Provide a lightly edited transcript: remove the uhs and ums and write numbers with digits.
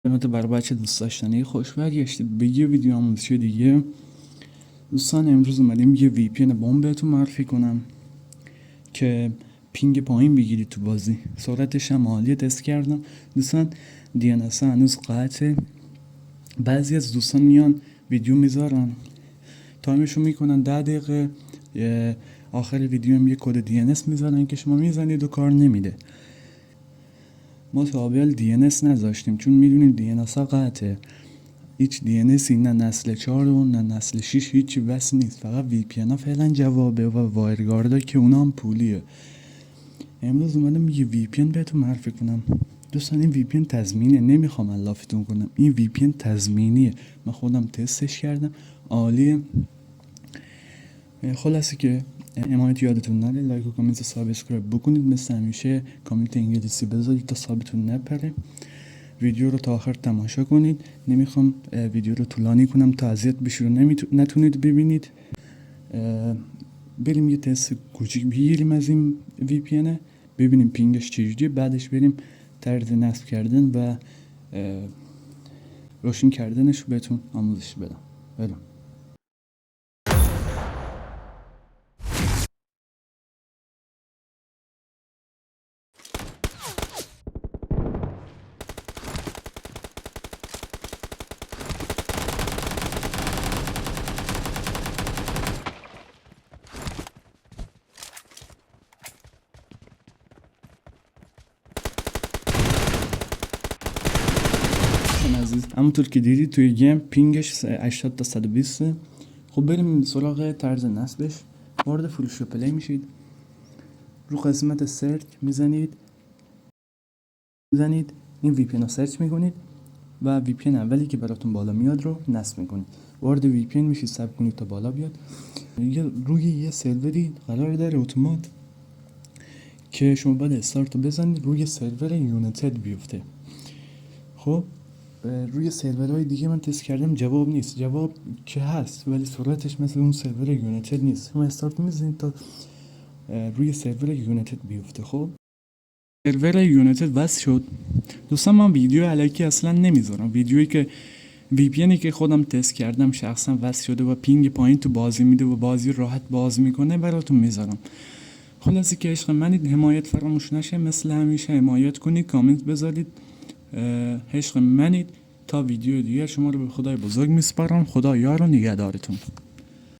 خدمت برای بچه دوست داشتنی خوش برگشتید به یه ویدیو آموزشی دیگه. دوستان امروز اومدیم یه VPN بمب بهتون معرفی کنم که پینگ پایین بگیرید تو بازی، سرعتش هم عالیه. تست کردم دوستان، DNS هنوز قطعه. بعضی از دوستان میان ویدیو میذارن تایمشو میکنن 10 دقیقه، آخر ویدیو هم یه کد DNS میذارن که شما میزنید و کار نمیده. ما تابع DNS نذاشتیم چون میدونید DNS ها قطعه. هیچ DNS نه نسل 4 و نه نسل 6 هیچی بس نیست، فقط VPN ها فعلا جوابه و وایرگارد که اونا هم پولیه. امروز اومدم یه VPN بهتون معرفی کنم. دوستان این VPN تضمینه، نمیخوام الافتون کنم، این VPN تضمینیه، من خودم تستش کردم، عالیه. خلاصه که حمایت یادتون نره، لایک و کامنت و سابسکرایب بکنید، مثل همیشه کامنت انگلیسی بذارید تا ثابتون نپره. ویدیو رو تا آخر تماشا کنید، نمیخوام ویدیو رو طولانی کنم تا اذیت بشید و نتونید ببینید. بریم یه تست کوچیک بگیریم از این VPN، ببینیم پینگش چجوریه، بعدش بریم طرز نصب کردن و روشن کردنش رو بهتون آموزش بدم. بریم. عزیز همونطور که دیدید توی گیم پینگش 80 تا 120. خب بریم سراغ طرز نصبش. وارد فروش پلی میشید، رو قسمت سرچ میزنید این VPN رو سرچ میکنید و VPN اولی که براتون بالا میاد رو نصب میکنید. وارد VPN میشید، صبر کنید تا بالا بیاد. روی یه سروری قرار داره اتومات که شما باید استارت رو بزنید، روی سرور یونیتد بیفته. خب روی سرورهای دیگه من تست کردم جواب نیست، جواب که هست ولی سرعتش مثل اون سرور یونیتد نیست. شما استارت میزنید تا روی سرور یونیتد بیفته. خب سرور یونیتد وصل شد. دوستان من ویدیو الکی اصلا نمیذارم، ویدیویی که VPNی که خودم تست کردم شخصا وصل شده و پینگ پایین تو بازی میده و بازی راحت باز میکنه براتون میذارم. خلاصه که عشق منید، حمایت فراموش نشه، مثل همیشه حمایت کنید، کامنت بذارید، عشق منید. تا ویدیو دیگر شما رو به خدای بزرگ میسپارم. خدا یار و نگهدارتون.